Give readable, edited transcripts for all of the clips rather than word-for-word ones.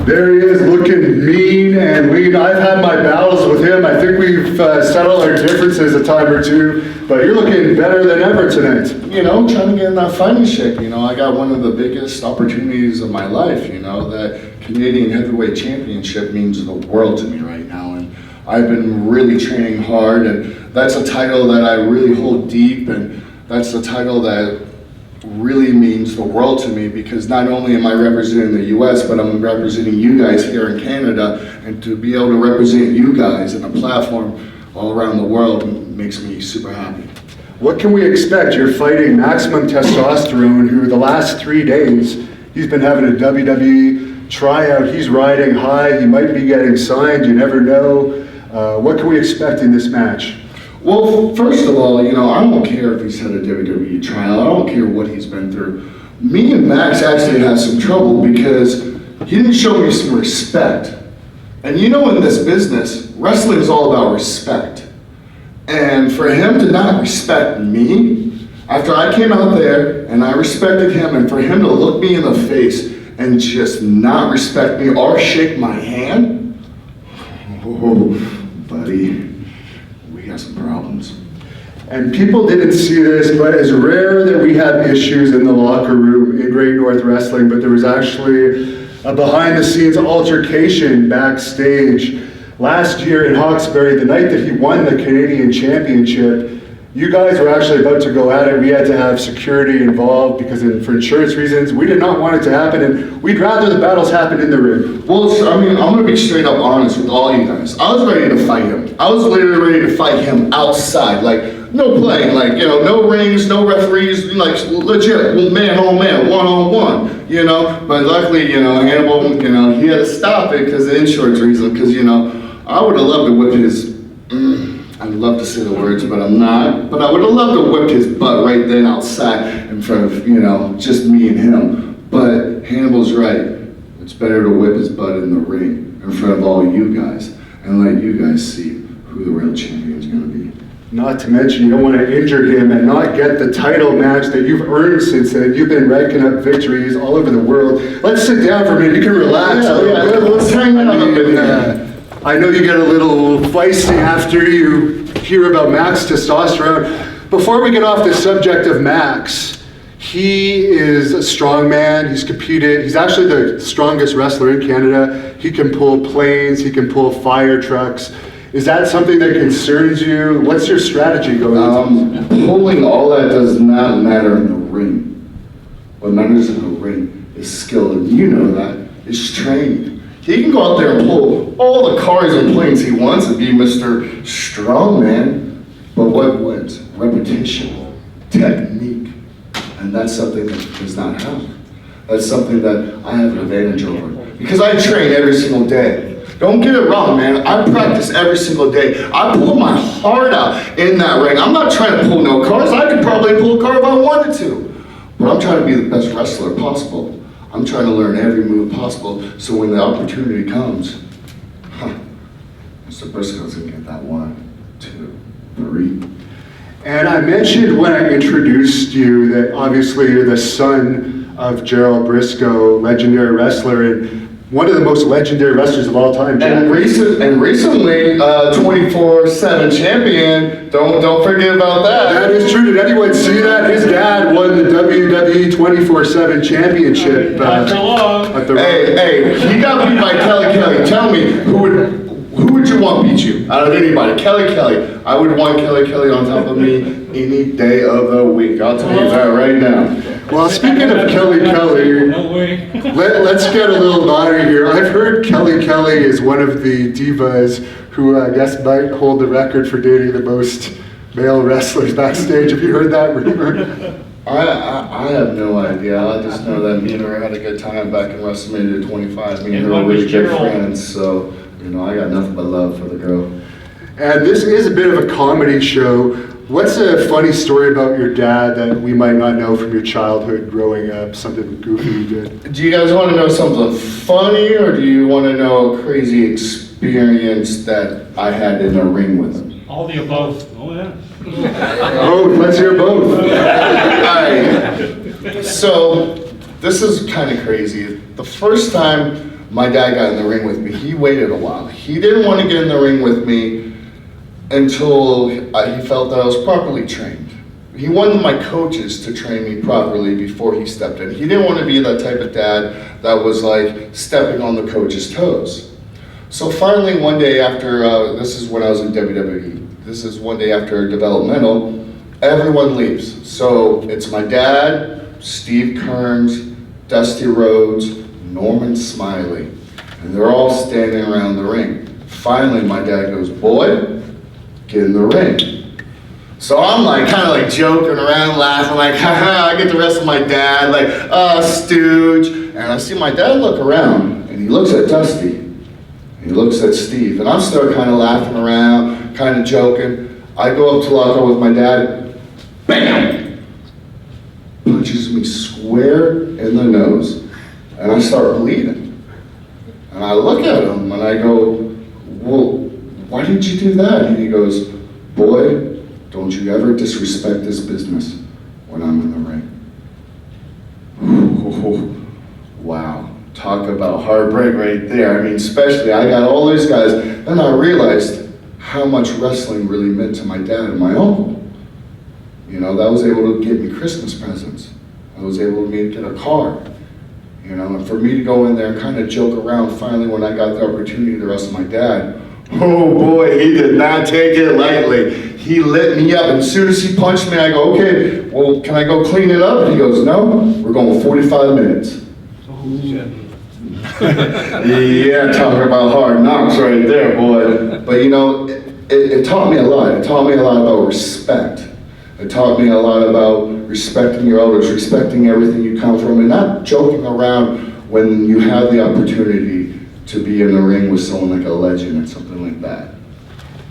There he is, looking mean and lean. I've had my battles with him. I think we've settled our differences a time or two, but you're looking better than ever tonight. You know, trying to get in that fighting shape. You know, I got one of the biggest opportunities of my life. You know, that Canadian Heavyweight Championship means the world to me right now, and I've been really training hard, and that's a title that I really hold deep, and that's the title that really means the world to me, because not only am I representing the US, but I'm representing you guys here in Canada, and to be able to represent you guys in a platform all around the world makes me super happy. What can we expect? You're fighting Maximum Testosterone, who the last 3 days, he's been having a WWE tryout. He's riding high. He might be getting signed. You never know. What can we expect in this match? Well, first of all, you know, I don't care if he's had a WWE trial. I don't care what he's been through. Me and Max actually had some trouble because he didn't show me some respect. And you know, in this business, wrestling is all about respect. And for him to not respect me, after I came out there and I respected him, and for him to look me in the face and just not respect me or shake my hand, oh, buddy. Got some problems. And people didn't see this, but it's rare that we have issues in the locker room in Great North Wrestling, but there was actually a behind-the-scenes altercation backstage last year in Hawkesbury, the night that he won the Canadian Championship. You guys were actually about to go at it. We had to have security involved because for insurance reasons, we did not want it to happen, and we'd rather the battles happen in the ring. Well, I mean, I'm gonna be straight up honest with all you guys. I was ready to fight him. I was literally ready to fight him outside, like no playing, like, you know, no rings, no referees, like legit, man on man, one-on-one, you know. But luckily, you know, Hannibal, you know, he had to stop it because of insurance reasons, because, you know, I would have loved to whip his, I'd love to say the words, but I'm not. But I would have loved to whip his butt right then outside in front of, you know, just me and him. But Hannibal's right. It's better to whip his butt in the ring in front of all you guys and let you guys see who the real champion's gonna be. Not to mention, you don't want to injure him and not get the title match that you've earned since then. You've been racking up victories all over the world. Let's sit down for a minute. You can relax. Yeah, let's hang out a bit. I know you get a little feisty after you hear about Max Testosterone. Before we get off the subject of Max, he is a strong man. He's competed. He's actually the strongest wrestler in Canada. He can pull planes. He can pull fire trucks. Is that something that concerns you? What's your strategy going on? Pulling, all that does not matter in the ring. What matters in the ring is skill, and you know that. It's training. He can go out there and pull all the cars and planes he wants and be Mr. Strongman, but what wins? Repetition, technique, and that's something that does not happen. That's something that I have an advantage over, because I train every single day. Don't get it wrong, man. I practice every single day. I pull my heart out in that ring. I'm not trying to pull no cars. I could probably pull a car if I wanted to, but I'm trying to be the best wrestler possible. I'm trying to learn every move possible, so when the opportunity comes, Mr. Brisco's gonna get that 1, 2, 3. And I mentioned when I introduced you that obviously you're the son of Gerald Brisco, legendary wrestler, and one of the most legendary wrestlers of all time. And recently, 24/7 champion. Don't forget about that. That is true. Did anyone see that? His dad won the WWE 24/7 championship. Hey, he got beat by Kelly. Tell me, who would you want beat you out of anybody? Kelly. I would want Kelly on top of me any day of the week. I'll tell you that right now. Well, speaking of Kelly, No way. let's get a little naughty here. I've heard Kelly is one of the divas who I guess might hold the record for dating the most male wrestlers backstage. Have you heard that rumor? I have no idea. I just know that me and her had a good time back in WrestleMania 25. Me and her were really good friends, so you know I got nothing but love for the girl. And this is a bit of a comedy show. What's a funny story about your dad that we might not know from your childhood growing up, something goofy you did? Do you guys want to know something funny, or do you want to know a crazy experience that I had in a ring with him? All the above. Oh, yeah. Both, let's hear both. Alright, so this is kind of crazy. The first time my dad got in the ring with me, he waited a while. He didn't want to get in the ring with me until he felt that I was properly trained. He wanted my coaches to train me properly before he stepped in. He didn't want to be that type of dad that was like stepping on the coach's toes. So finally one day after, this is when I was in WWE, this is one day after developmental, everyone leaves. So it's my dad, Steve Kearns, Dusty Rhodes, Norman Smiley, and they're all standing around the ring. Finally my dad goes, boy, get in the ring. So I'm like, kind of like joking around, laughing, like, haha, I get to wrestle my dad, like, oh, stooge. And I see my dad look around, and he looks at Dusty, and he looks at Steve, and I'm still kind of laughing around, kind of joking. I go up to lock up with my dad, bam! Punches me square in the nose, and I start bleeding. And I look at him, and I go, well, why did you do that? And he goes, boy, don't you ever disrespect this business when I'm in the ring. Wow, talk about heartbreak right there. I mean, especially, I got all these guys, then I realized how much wrestling really meant to my dad and my uncle. You know, that was able to get me Christmas presents. I was able to get a car. You know, and for me to go in there and kind of joke around, finally when I got the opportunity to wrestle my dad, oh boy, he did not take it lightly. He lit me up, and as soon as he punched me, I go, okay, well, can I go clean it up? And he goes, no, we're going 45 minutes. Oh, shit. Yeah, talking about hard knocks right there, boy. But you know, it taught me a lot. It taught me a lot about respect. It taught me a lot about respecting your elders, respecting everything you come from, and not joking around when you have the opportunity to be in the ring with someone like a legend or something like that.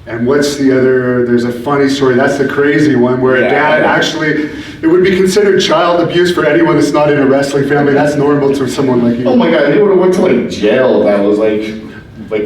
And what's the other, there's a funny story, that's the crazy one, where a dad actually, it would be considered child abuse for anyone that's not in a wrestling family. That's normal to someone like you. Oh my God, he would have went to like jail if that was like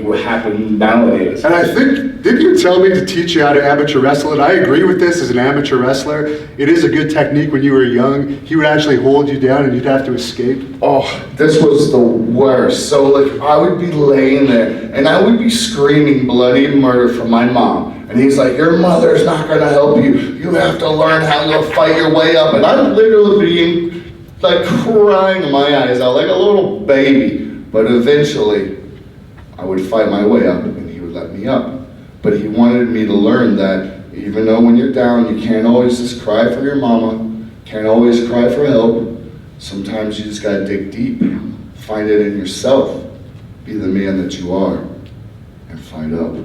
what happened nowadays. And I think, didn't you tell me to teach you how to amateur wrestle? And I agree with this as an amateur wrestler. It is a good technique when you were young. He would actually hold you down and you'd have to escape. Oh, this was the worst. So like I would be laying there and I would be screaming bloody murder from my mom. And he's like, your mother's not gonna help you. You have to learn how to fight your way up. And I'm literally being like crying my eyes out like a little baby. But eventually, I would fight my way up and he would let me up. But he wanted me to learn that even though when you're down, you can't always just cry for your mama, can't always cry for help. Sometimes you just gotta dig deep, find it in yourself, be the man that you are, and fight up.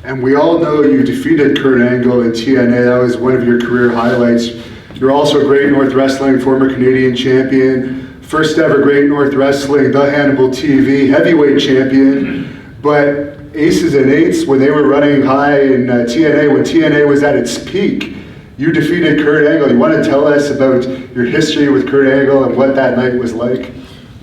And we all know you defeated Kurt Angle in TNA. That was one of your career highlights. You're also Great North Wrestling, former Canadian champion. First ever Great North Wrestling, the Hannibal TV Heavyweight Champion. But Aces and Eights, when they were running high in TNA, when TNA was at its peak, you defeated Kurt Angle. You want to tell us about your history with Kurt Angle and what that night was like?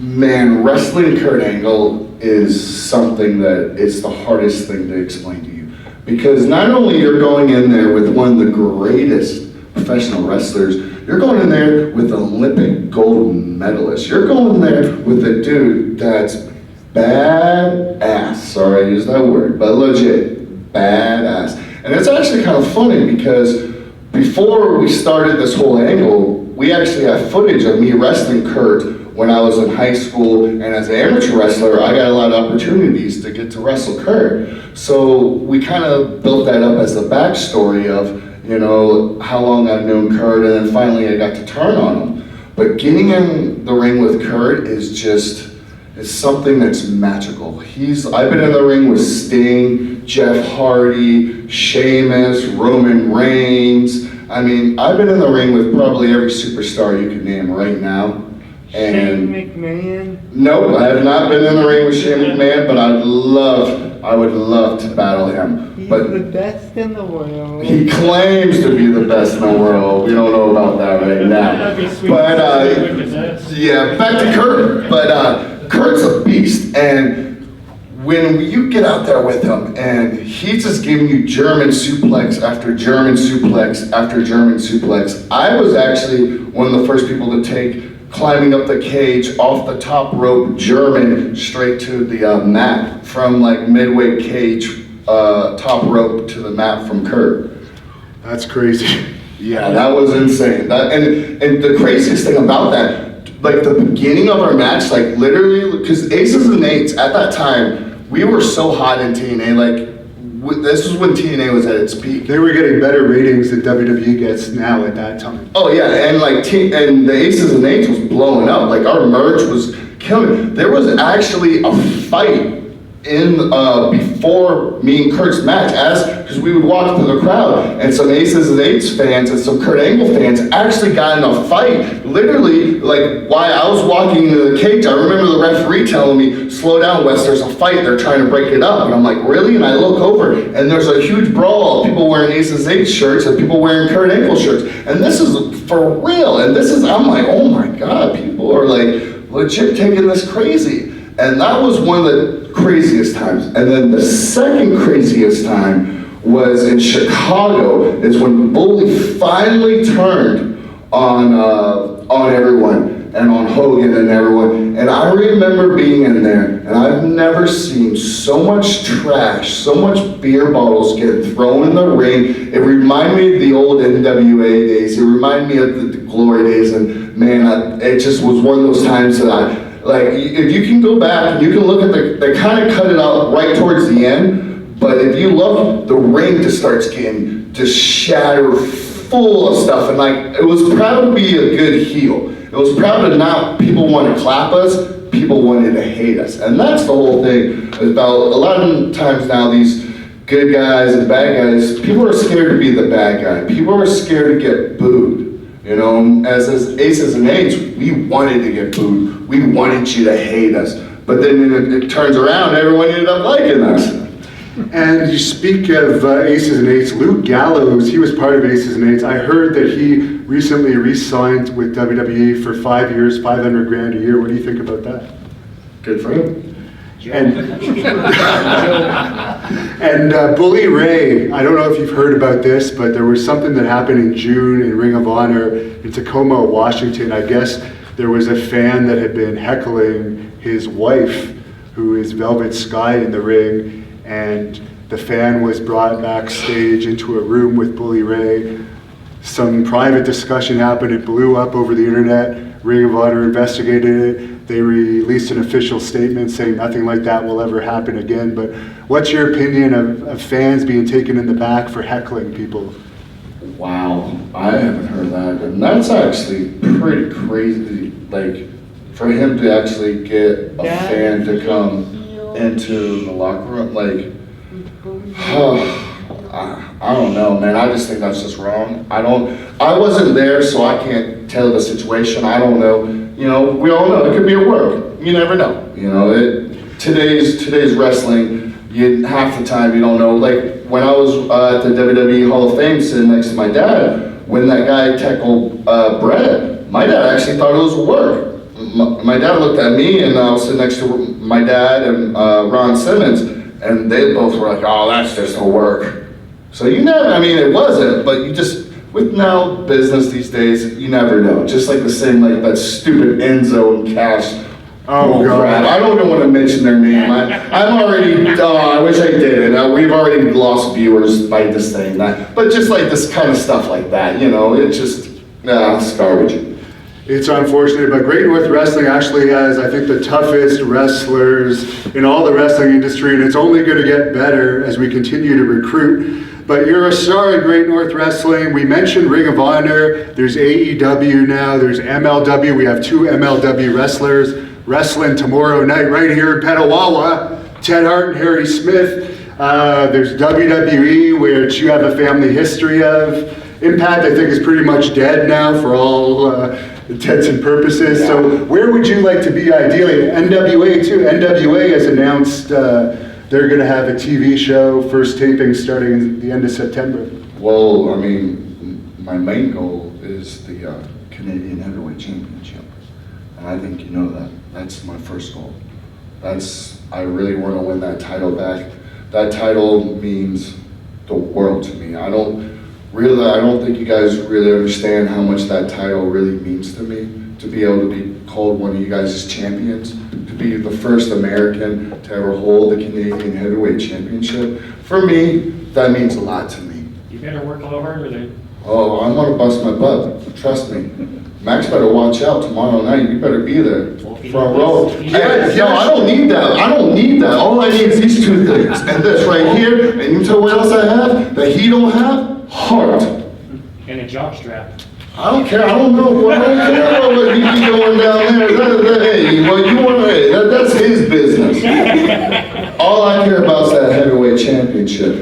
Man, wrestling Kurt Angle is something that it's the hardest thing to explain to you. Because not only you're going in there with one of the greatest professional wrestlers, you're going in there with Olympic gold medalist. You're going there with a dude that's badass. Sorry I used that word, but legit, badass. And it's actually kind of funny because before we started this whole angle, we actually have footage of me wrestling Kurt when I was in high school, and as an amateur wrestler, I got a lot of opportunities to get to wrestle Kurt. So we kind of built that up as the backstory of, you know, how long I've known Kurt, and then finally I got to turn on him. But getting in the ring with Kurt is just, it's something that's magical. I've been in the ring with Sting, Jeff Hardy, Sheamus, Roman Reigns. I mean, I've been in the ring with probably every superstar you can name right now. And Shane McMahon? Nope, I have not been in the ring with Shane McMahon, but I would love to battle him. He's but the best in the world. he claims to be the best in the world. We don't know about that right now. That'd be sweet. But yeah, back to Kurt. But Kurt's a beast, and when you get out there with him, and he's just giving you German suplex after German suplex after German suplex. I was actually one of the first people to take climbing up the cage, off the top rope, German, straight to the mat, from like midway cage, top rope to the mat from Kurt. That's crazy. Yeah, that was insane. And the craziest thing about that, like the beginning of our match, like literally, because Aces and Eights at that time, we were so hot in TNA, like this was when TNA was at its peak. They were getting better ratings than WWE gets now at that time. Oh yeah, and like and the Aces and Eights was blowing up. Like our merch was killing. There was actually a fight in before me and Kurt's match, because we would walk through the crowd, and some Aces and Eights fans and some Kurt Angle fans actually got in a fight. Literally, like while I was walking into the cage, I remember the referee telling me, "Slow down, Wes. There's a fight. They're trying to break it up." And I'm like, "Really?" And I look over, and there's a huge brawl. People wearing Aces and Eights shirts and people wearing Kurt Angle shirts, and this is for real. And this is, I'm like, oh my god, people are like legit taking this crazy. And that was one of the craziest times. And then the second craziest time was in Chicago, is when Bully finally turned on everyone and on Hogan and everyone. And I remember being in there, and I've never seen so much trash, so much beer bottles get thrown in the ring. It reminded me of the old NWA days. It reminded me of the glory days. And man, it just was one of those times that like, if you can go back and you can look at they kind of cut it out right towards the end, but if you look, the ring just starts getting just shattered full of stuff, and like, it was proud to be a good heel. It was proud to not, people want to clap us, people wanted to hate us. And that's the whole thing about, a lot of times now, these good guys and bad guys, people are scared to be the bad guy. People are scared to get booed. You know, as Aces and Eights, we wanted to get booed. We wanted you to hate us. But then it turns around, everyone ended up liking us. And you speak of Aces and Eights, Luke Gallows, he was part of Aces and Eights. I heard that he recently re-signed with WWE for 5 years, 500 grand a year. What do you think about that? Good for him. And Bully Ray, I don't know if you've heard about this, but there was something that happened in June in Ring of Honor in Tacoma, Washington. I guess there was a fan that had been heckling his wife, who is Velvet Sky, in the ring, and the fan was brought backstage into a room with Bully Ray. Some private discussion happened, it blew up over the internet. Ring of Honor investigated it. They released an official statement saying nothing like that will ever happen again. But what's your opinion of fans being taken in the back for heckling people? Wow, I haven't heard that. And that's actually pretty crazy. Like, for him to actually get a fan to come into the locker room, like, I don't know, man. I just think that's just wrong. I wasn't there, so I can't tell the situation. I don't know. You know, we all know it could be at work. You never know. You know, today's wrestling, half the time you don't know. Like when I was at the WWE Hall of Fame sitting next to my dad, when that guy tackled Brett, my dad actually thought it was work. My dad looked at me, and I was sitting next to my dad and Ron Simmons, and they both were like, "Oh, that's just a work." So you never, I mean, it wasn't, but you just, with now business these days, you never know. Just like the same, like that stupid Enzo and Cash. Oh God. Crap. I don't even want to mention their name. I'm already, I wish I didn't. We've already lost viewers by just saying that. But just like this kind of stuff like that, you know, it just, it's garbage. It's unfortunate, but Great North Wrestling actually has, I think, the toughest wrestlers in all the wrestling industry, and it's only going to get better as we continue to recruit. But you're a star at Great North Wrestling. We mentioned Ring of Honor. There's AEW now. There's MLW. We have 2 MLW wrestlers wrestling tomorrow night right here in Petawawa. Ted Hart and Harry Smith. There's WWE, which you have a family history of. Impact, I think, is pretty much dead now for all intents and purposes. Yeah. So where would you like to be ideally? NWA too. NWA has announced they're going to have a TV show, first taping starting the end of September. Well, I mean, my main goal is the Canadian Heavyweight Championship. And I think you know that. That's my first goal. I really want to win that title back. That title means the world to me. I don't think you guys really understand how much that title really means to me. to be able to be called one of you guys' champions, to be the first American to ever hold the Canadian Heavyweight Championship. For me, that means a lot to me. You better work a little harder than. Oh, I'm gonna bust my butt, trust me. Max better watch out tomorrow night, you better be there. Front row. Hey, no, I don't need that, I don't need that. All I need is these two things, and this right here, and you tell what else I have that he don't have? Heart. And a jock strap. I don't care. I don't know. I don't care about what you be going down there. Hey, what you want? Hey, that's his business. All I care about is that heavyweight championship,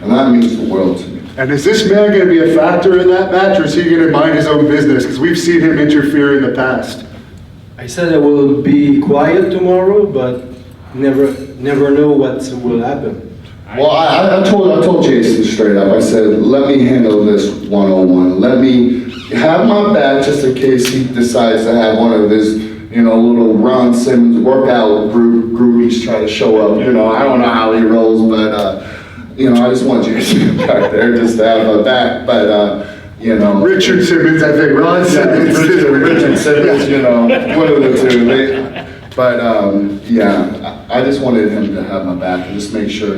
and that means the world to me. And is this man going to be a factor in that match, or is he going to mind his own business? Because we've seen him interfere in the past. I said I will be quiet tomorrow, but never know what will happen. Well, I told Jason straight up. I said, let me handle this 101. Let me have my back just in case he decides to have one of his, little Ron Simmons workout groupies try to show up. I don't know how he rolls, but I just want Jason back there just to have my back. But Richard Simmons, I think. Ron Simmons. Richard Simmons, one of the two. I just wanted him to have my back and just make sure,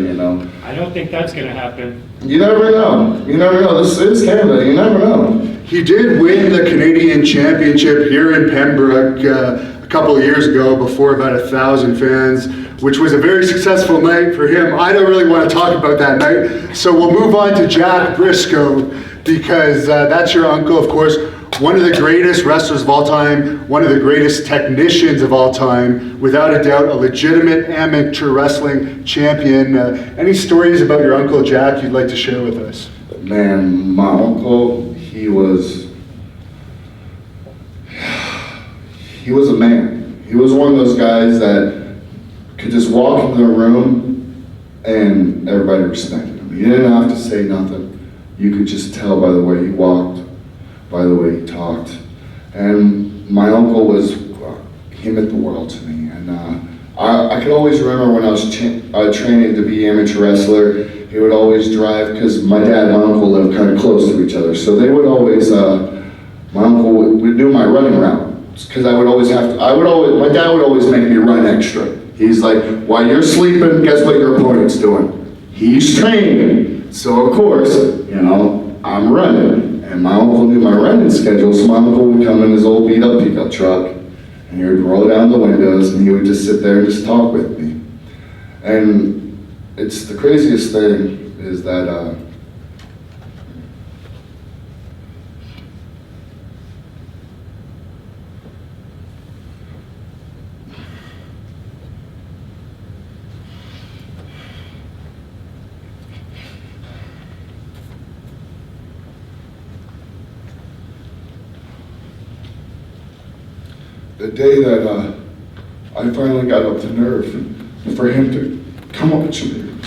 I don't think that's gonna happen. You never know. You never know. This is Canada. You never know. He did win the Canadian Championship here in Pembroke a couple of years ago before about 1,000 fans, which was a very successful night for him. I don't really want to talk about that night, so we'll move on to Jack Brisco, because that's your uncle, of course. One of the greatest wrestlers of all time, one of the greatest technicians of all time, without a doubt, a legitimate amateur wrestling champion. Any stories about your Uncle Jack you'd like to share with us? Man, my uncle, he was a man. He was one of those guys that could just walk into the room and everybody respected him. He didn't have to say nothing. You could just tell by the way he walked, by the way he talked. And my uncle he meant the world to me. And I could always remember when I was training to be an amateur wrestler, he would always drive, because my dad and my uncle lived kind of close to each other. So they would always, my uncle would do my running route. Because my dad would always make me run extra. He's like, while you're sleeping, guess what your opponent's doing? He's training. So of course, I'm running. And my uncle knew my running schedule, so my uncle would come in his old beat up pickup truck, and he would roll down the windows, and he would just sit there and just talk with me. And it's the craziest thing is that the day that I finally got up the nerve for him to come up to me,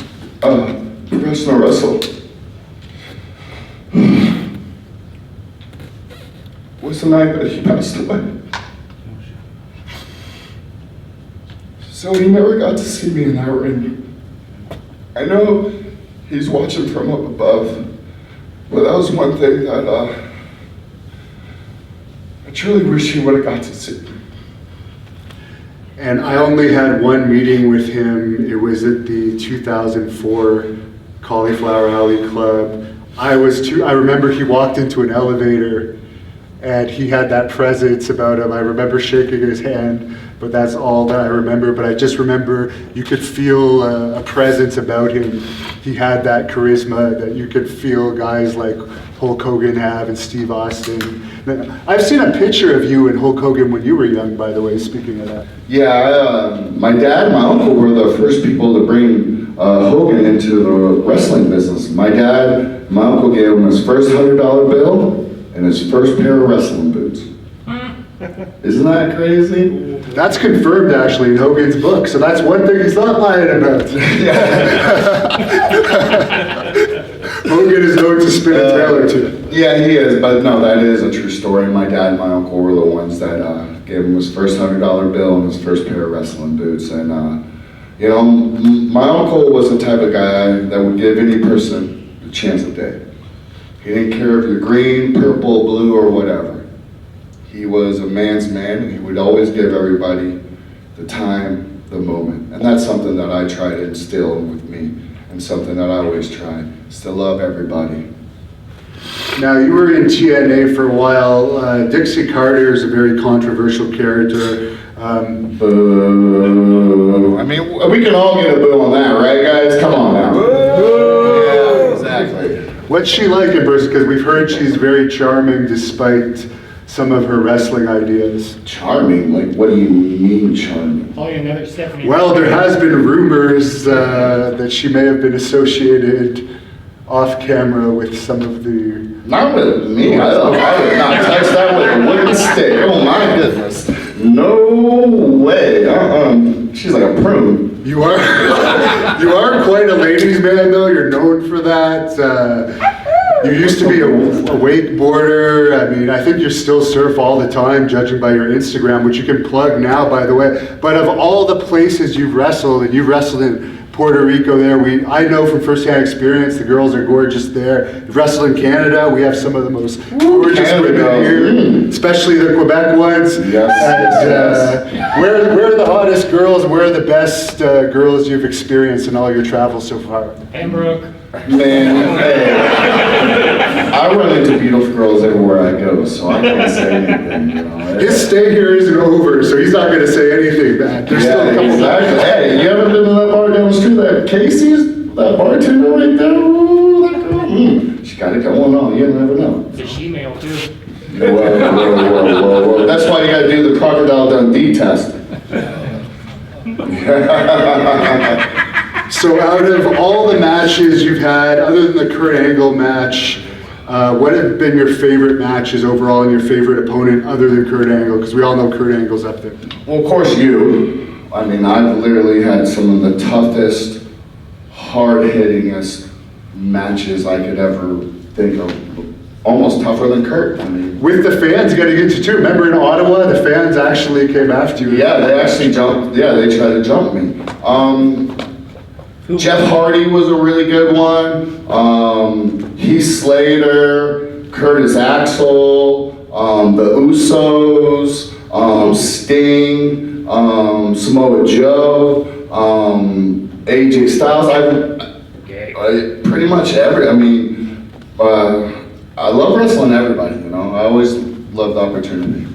professional wrestle, was the night that he passed away. So he never got to see me in that ring. I know he's watching from up above, but that was one thing that I truly wish he would have got to see. And I only had one meeting with him. It was at the 2004 Cauliflower Alley Club. I remember he walked into an elevator and he had that presence about him. I remember shaking his hand, but that's all that I remember. But I just remember you could feel a presence about him. He had that charisma that you could feel guys like Hulk Hogan have and Steve Austin. I've seen a picture of you and Hulk Hogan when you were young, by the way, speaking of that. Yeah, my dad and my uncle were the first people to bring Hogan into the wrestling business. My uncle gave him his first $100 bill and his first pair of wrestling boots. Isn't that crazy? That's confirmed actually in Hogan's book, so that's one thing he's not lying about. Hogan is known to spin a tale or two. Yeah, he is, but no, that is a true story. My dad and my uncle were the ones that gave him his first $100 bill and his first pair of wrestling boots. And my uncle was the type of guy that would give any person the chance of day. He didn't care if you're green, purple, blue, or whatever. He He was a man's man, and he would always give everybody the time, the moment. And that's something that I try to instill with me, and something that I always try, is to love everybody. Now, you were in TNA for a while. Dixie Carter is a very controversial character. Boo. I mean, we can all get a boo on that, right, guys? Come on now. Yeah, exactly. What's she like in person? Because we've heard she's very charming despite some of her wrestling ideas. Charming? Like, what do you mean charming? Probably another Stephanie. Well, there has been rumors that she may have been associated off camera with some of the... Not with me. I would not touch that with a wooden stick. Oh my goodness. No way. She's like a prune. You are you are quite a ladies' man, though. You're known for that. You used to be a wakeboarder. I mean, I think you still surf all the time, judging by your Instagram, which you can plug now, by the way. But of all the places you've wrestled, and you've wrestled in Puerto Rico there, I know from first-hand experience, the girls are gorgeous there. You've wrestled in Canada. We have some of the most gorgeous women here, especially the Quebec ones. Yes. And, where are the hottest girls? Where are the best girls you've experienced in all your travels so far? Pembroke. Man, hey. I run into beautiful girls everywhere I go, so I can't say anything, you know. His stay here isn't over, so he's not going to say anything bad. There's still a couple exactly. Hey, you ever been to that bar down the street, that Casey's? That bartender right there? Ooh, that girl. She got it going on. You never know. It's a she-male, too. Whoa. That's why you got to do the Crocodile Dundee test. So out of all the matches you've had, other than the Kurt Angle match, what have been your favorite matches overall and your favorite opponent other than Kurt Angle? Because we all know Kurt Angle's up there. Well, of course you. I mean, I've literally had some of the toughest, hard-hittingest matches I could ever think of. Almost tougher than Kurt. I mean, with the fans getting into too. Remember in Ottawa, the fans actually came after you. Yeah, they actually jumped. Yeah, they tried to jump me. Jeff Hardy was a really good one. Heath Slater, Curtis Axel, the Usos, Sting, Samoa Joe, AJ Styles. I pretty much I mean, I love wrestling everybody. You know, I always love the opportunity.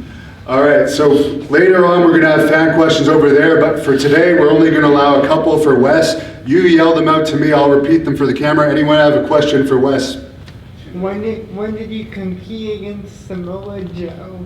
All right, so later on we're going to have fan questions over there, but for today we're only going to allow a couple for Wes. You yell them out to me, I'll repeat them for the camera. Anyone have a question for Wes? When did you compete against Samoa Joe?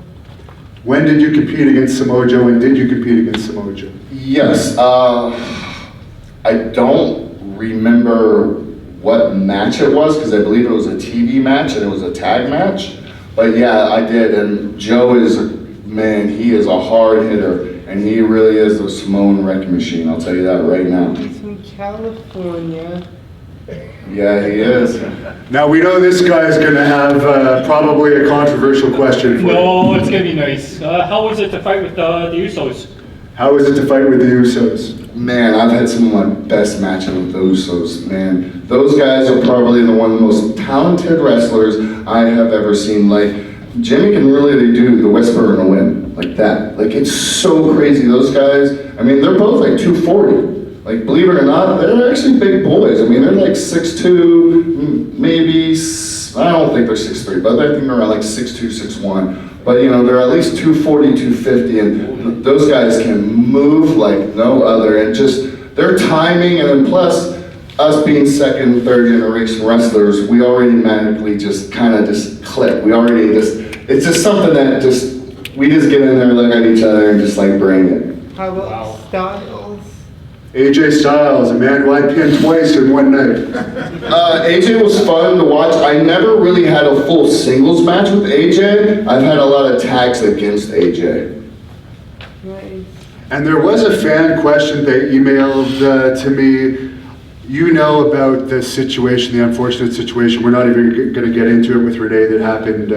When did you compete against Samoa Joe, and did you compete against Samoa Joe? Yes, I don't remember what match it was, because I believe it was a TV match and it was a tag match. But yeah, I did, and Joe is, man, he is a hard hitter, and he really is the Samoan wrecking machine, I'll tell you that right now. He's from California. Yeah, he is. Now we know this guy's going to have probably a controversial question for you. No, it's going to be nice. How was it to fight with the Usos? How is it to fight with the Usos? Man, I've had some of my best matches with the Usos, man. Those guys are probably one of the most talented wrestlers I have ever seen. Like, Jimmy can really do the whisper and a win, like that. Like, it's so crazy. Those guys, I mean, they're both like 240. Like, believe it or not, they're actually big boys. I mean, they're like 6'2", maybe, I don't think they're 6'3", but I think they're around like 6'2", 6'1". But, you know, they're at least 240, 250, and those guys can move like no other. And just their timing, and then plus, us being second, third generation wrestlers, we already magically just kind of just click. We already it's just something that we just get in there, look at each other, and just like bring it. How about Styles? AJ Styles, a man who I pinned twice in one night. AJ was fun to watch. I never really had a full singles match with AJ. I've had a lot of tags against AJ. Nice. And there was a fan question they emailed to me. You know about the situation, the unfortunate situation. We're not even going to get into it with Renee that happened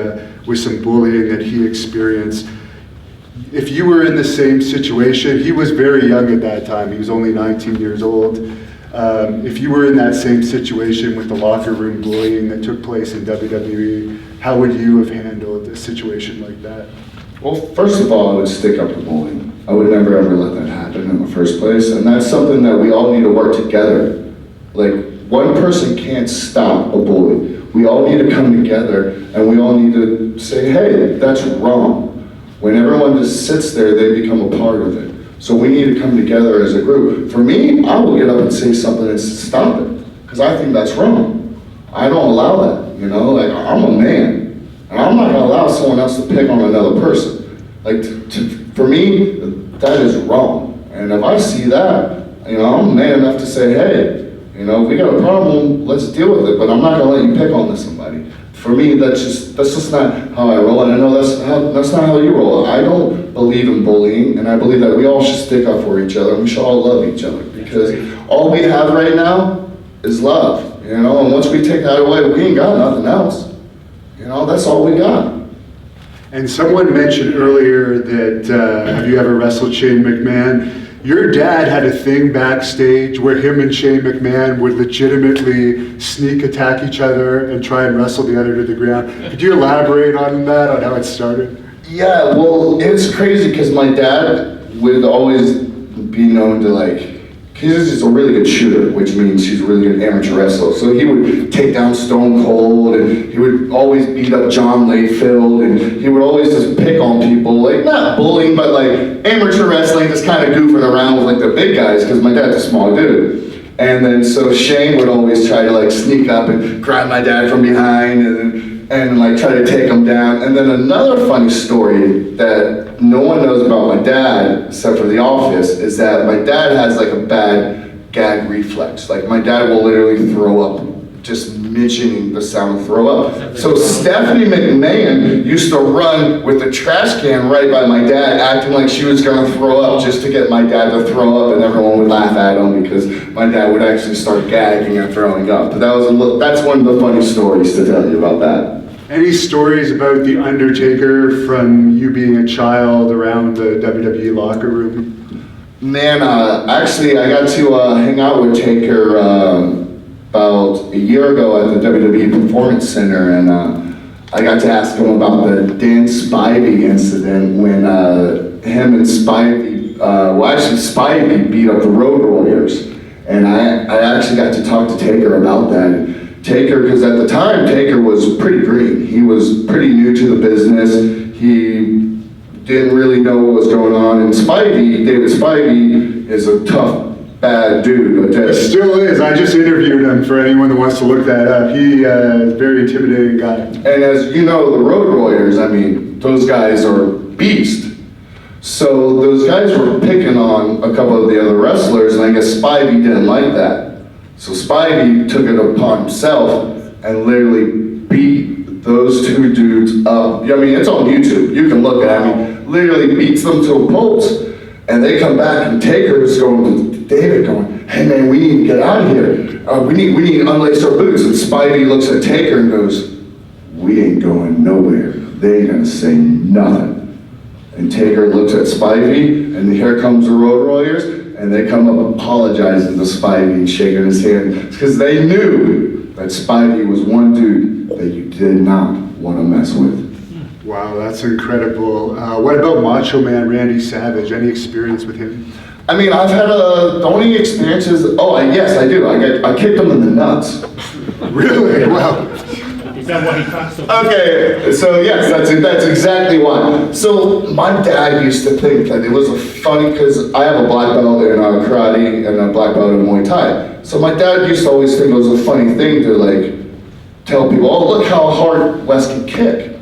with some bullying that he experienced. If you were in the same situation, he was very young at that time. He was only 19 years old. If you were in that same situation with the locker room bullying that took place in WWE, how would you have handled a situation like that? Well, first of all, I would stick up to bullying. I would never ever let that happen in the first place, and that's something that we all need to work together. Like, one person can't stop a bully. We all need to come together, and we all need to say, hey, that's wrong. When everyone just sits there, they become a part of it. So we need to come together as a group. For me, I will get up and say something and stop it, because I think that's wrong. I don't allow that, you know? Like, I'm a man, and I'm not gonna allow someone else to pick on another person. Like, for me, that is wrong. And if I see that, you know, I'm man enough to say, hey, you know, if we got a problem, let's deal with it, but I'm not gonna let you pick on somebody. For me, that's just not how I roll, and I know that's not how you roll. I don't believe in bullying, and I believe that we all should stick up for each other, and we should all love each other, because all we have right now is love, you know, and once we take that away, we ain't got nothing else. You know, that's all we got. And someone mentioned earlier that, have you ever wrestled Shane McMahon? Your dad had a thing backstage where him and Shane McMahon would legitimately sneak attack each other and try and wrestle the other to the ground. Could you elaborate on that, on how it started? Yeah, well, it's crazy because my dad would always be known to, like, he's just a really good shooter, which means he's a really good amateur wrestler. So he would take down Stone Cold, and he would always beat up John Layfield, and he would always just pick on people, like, not bullying, but like amateur wrestling, just kind of goofing around with like the big guys, because my dad's a small dude. And then so Shane would always try to like sneak up and grab my dad from behind and like try to take him down. And then another funny story that no one knows about my dad, except for The Office, is that my dad has like a bad gag reflex. Like my dad will literally throw up just mentioning the sound of throw up. So Stephanie McMahon used to run with the trash can right by my dad, acting like she was gonna throw up just to get my dad to throw up, and everyone would laugh at him because my dad would actually start gagging and throwing up. But that's one of the funny stories to tell you about that. Any stories about The Undertaker from you being a child around the WWE locker room? Man, actually I got to hang out with Taker about a year ago at the WWE Performance Center, and I got to ask him about the Dan Spivey incident when him and Spivey, Spivey beat up the Road Warriors. And I actually got to talk to Taker about that. Taker, because at the time, Taker was pretty green. He was pretty new to the business. He didn't really know what was going on. And Spivey, David Spivey, is a tough, bad dude. But It still is. I just interviewed him for anyone that wants to look that up. He is a very intimidating guy. And as you know, the Road Warriors, I mean, those guys are beasts. So those guys were picking on a couple of the other wrestlers, and I guess Spivey didn't like that. So Spivey took it upon himself and literally beat those two dudes up. I mean, it's on YouTube. You can look at it. I mean, literally beats them to a pulp. And they come back, and Taker's going to David going, hey man, we need to get out of here. We need to unlace our boots. And Spivey looks at Taker and goes, we ain't going nowhere. They ain't gonna say nothing. And Taker looks at Spivey, and here comes the Road Warriors, and they come up apologizing to Spivey and shaking his hand, because they knew that Spivey was one dude that you did not want to mess with. Wow, that's incredible. What about Macho Man Randy Savage? Any experience with him? I mean, I've had the only experiences, yes, I do. I kicked him in the nuts. Really? Wow. Is that what he talks about? Okay, so yes, that's exactly why. So my dad used to think that it was a funny, because I have a black belt in karate and a black belt in Muay Thai. So my dad used to always think it was a funny thing to like tell people, oh, look how hard Wes can kick.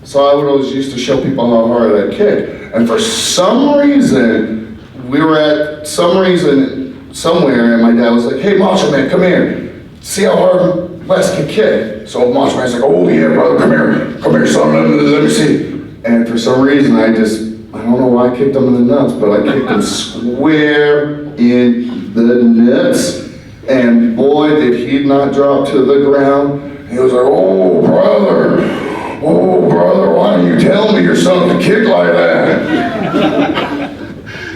So I would always used to show people how hard I kick. And for some reason, we were at somewhere, and my dad was like, hey, Macho Man, come here. See how hard Wes can kick. So Macho Man's like, oh yeah, brother, come here, son, let me see. And for some reason, I don't know why I kicked him in the nuts, but I kicked him square in the nuts. And boy, did he not drop to the ground. He was like, oh brother, why didn't you tell me your son could kick like that?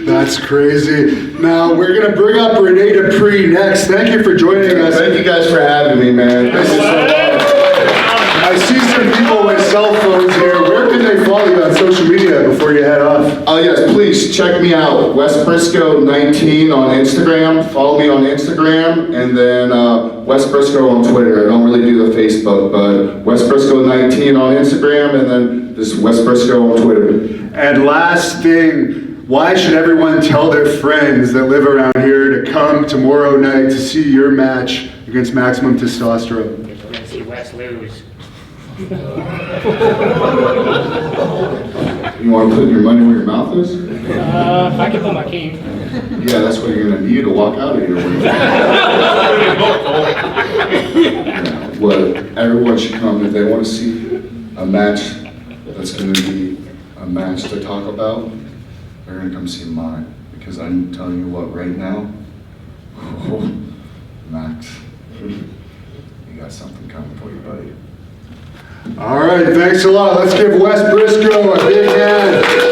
That's crazy. Now, we're going to bring up Rene Dupree next. Thank you for joining us. Thank you guys for having me, man. This is so fun. I see some people with cell phones here. Where can they follow you on social media before before you head off? Oh yes, please check me out, Wes Brisco 19 on Instagram. Follow me on Instagram, and then Wes Brisco on Twitter. I don't really do the Facebook, but Wes Brisco 19 on Instagram, and then this Wes Brisco on Twitter. And last thing, why should everyone tell their friends that live around here to come tomorrow night to see your match against Maximum Testosterone? Because we're gonna see Wes lose. You want to put your money where your mouth is? I can put my king. Yeah, that's what you're gonna need to walk out of here with. Yeah, well, everyone should come if they want to see a match that's gonna be a match to talk about. They're gonna come see mine, because I'm telling you what, right now, Max, you got something coming for you, buddy. All right, thanks a lot. Let's give Wes Brisco a big hand.